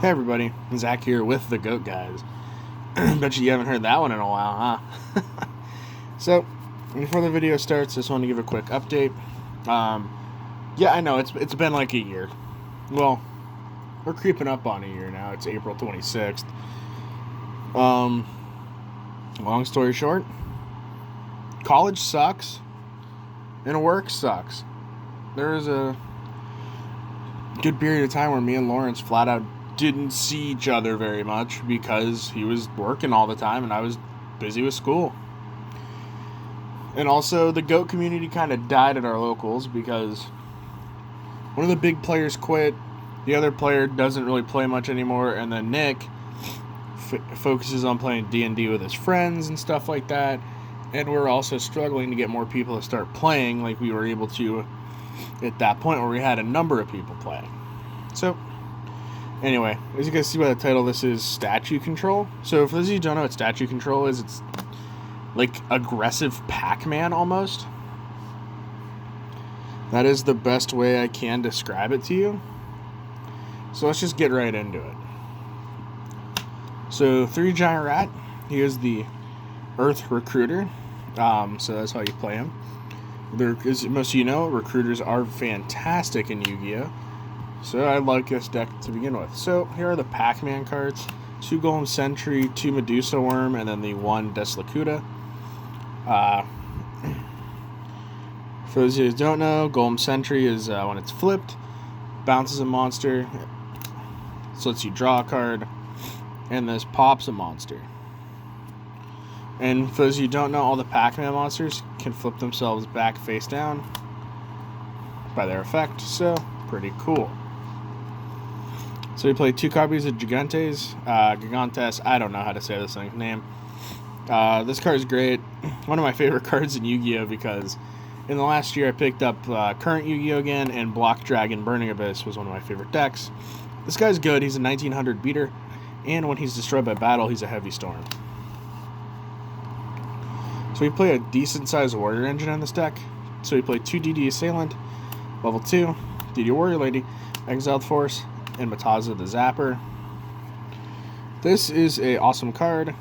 Hey everybody, Zach here with the Goat Guys. Bet you haven't heard that one in a while, huh? So, before the video starts, just want to give a quick update. Yeah, I know it's been like a year. Well, we're creeping up on a year now. It's April 26th. Um, Long story short, college sucks and work sucks. There was a good period of time where me and Lawrence flat out didn't see each other very much because he was working all the time and I was busy with school. And also, the GOAT community kind of died at our locals because one of the big players quit, the other player doesn't really play much anymore, and then Nick focuses on playing D&D with his friends and stuff like that. And we're also struggling to get more people to start playing like we were able to at that point where we had a number of people playing. So, anyway, as you guys see by the title, this is statue control. So for those of you who don't know what statue control is, it's like aggressive Pac-Man almost. That is the best way I can describe it to you. So let's just get right into it. So 3 Giant Rat, he is the Earth Recruiter. So that's how you play him. As most of you know, recruiters are fantastic in Yu-Gi-Oh! So I like this deck to begin with. So here are the Pac-Man cards. 2 Golem Sentry, 2 Medusa Worm, and then the 1 Deslocuta. For those of you who don't know, Golem Sentry is when it's flipped, bounces a monster, so lets you draw a card, and this pops a monster. And for those of you who don't know, all the Pac-Man monsters can flip themselves back face down by their effect, so pretty cool. So we play 2 copies of Gigantes. Gigantes, I don't know how to say this thing's name. This card is great. One of my favorite cards in Yu-Gi-Oh! Because in the last year I picked up current Yu-Gi-Oh! Again, and Block Dragon Burning Abyss was one of my favorite decks. This guy's good. He's a 1900 beater, and when he's destroyed by battle, he's a heavy storm. So we play a decent-sized Warrior Engine in this deck. So we play 2 DD Assailant, level 2, DD Warrior Lady, Exiled Force, and Mataza the Zapper. This is a awesome card,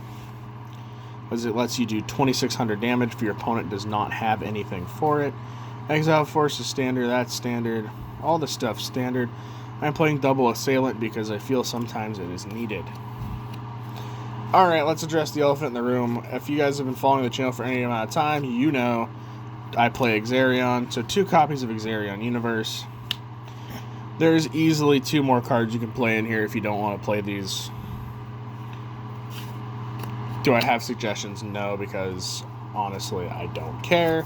as it lets you do 2600 damage if your opponent does not have anything for it. Exiled Force is standard, that's standard, all the stuff standard. I'm playing double Assailant because I feel sometimes it is needed. Alright, let's address the elephant in the room. If you guys have been following the channel for any amount of time, you know I play Exarion. So 2 copies of Exarion Universe. There's easily 2 more cards you can play in here if you don't want to play these. Do I have suggestions? No, because honestly, I don't care.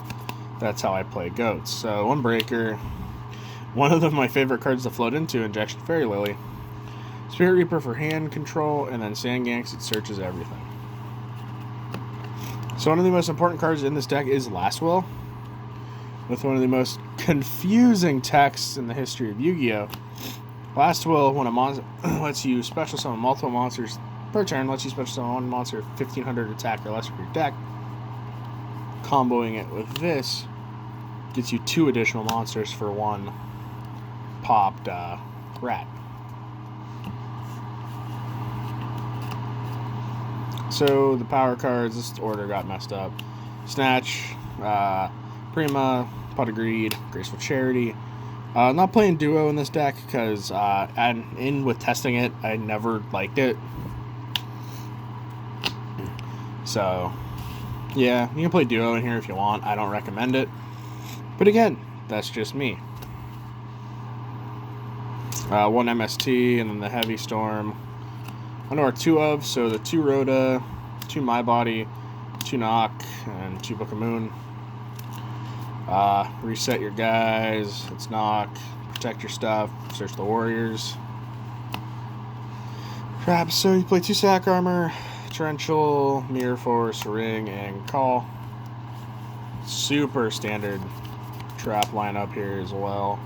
That's how I play goats. So 1 Breaker. One of my favorite cards to float into, Injection Fairy Lily. Spirit Reaper for hand control, and then Sandganks, it searches everything. So one of the most important cards in this deck is Last Will, with one of the most confusing texts in the history of Yu-Gi-Oh! Last Will, when a monster lets you special summon multiple monsters per turn, lets you special summon 1 monster 1500 attack or less for your deck. Comboing it with this gets you 2 additional monsters for 1 popped rat. So the power cards, this order got messed up. Snatch, Prima, Pot of Greed, Graceful Charity. Not playing duo in this deck because with testing it, I never liked it. So yeah, you can play duo in here if you want. I don't recommend it. But again, that's just me. 1 MST and then the Heavy Storm. I know our 2 of, so the 2 Rhoda, 2 My Body, 2 Knock, and 2 Book of Moon. Reset your guys, it's Knock, protect your stuff, search the warriors. Crap, so you play 2 Sack Armor, Torrential, Mirror Force, Ring, and Call. Super standard trap lineup here as well.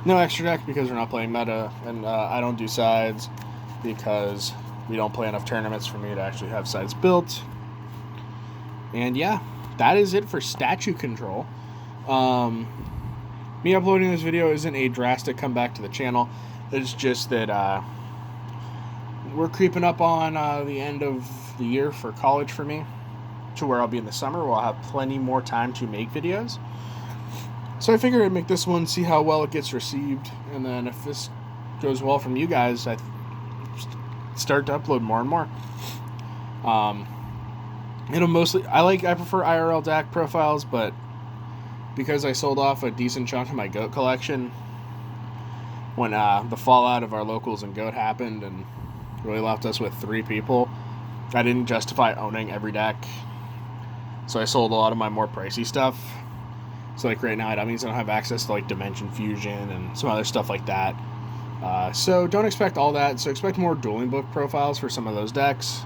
No extra deck because we're not playing meta, and I don't do sides because we don't play enough tournaments for me to actually have sides built. And yeah, that is it for statue control. Me uploading this video isn't a drastic comeback to the channel. It's just that we're creeping up on the end of the year for college for me, to where I'll be in the summer where I'll have plenty more time to make videos. So I figured I'd make this one, see how well it gets received, and then if this goes well from you guys, I start to upload more and more. It'll mostly, I prefer IRL DAC profiles, but because I sold off a decent chunk of my goat collection when the fallout of our locals and goat happened and really left us with 3 people, I didn't justify owning every deck, so I sold a lot of my more pricey stuff. So like right now, that means I don't have access to like Dimension Fusion and some other stuff like that. So don't expect all that. So expect more Dueling Book profiles for some of those decks.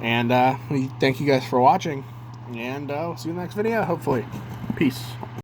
And thank you guys for watching, and see you in the next video, hopefully. Peace.